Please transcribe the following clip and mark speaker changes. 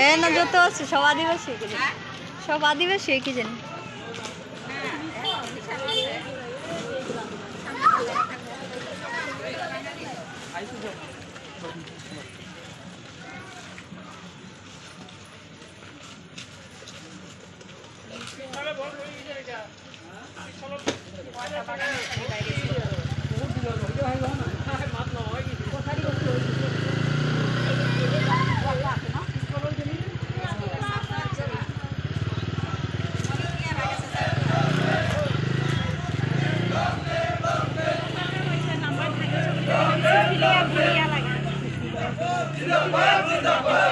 Speaker 1: এ না যত আছে সব আদিবাসী কি জানি সব আদিবাসী কি জানি
Speaker 2: Zindabad!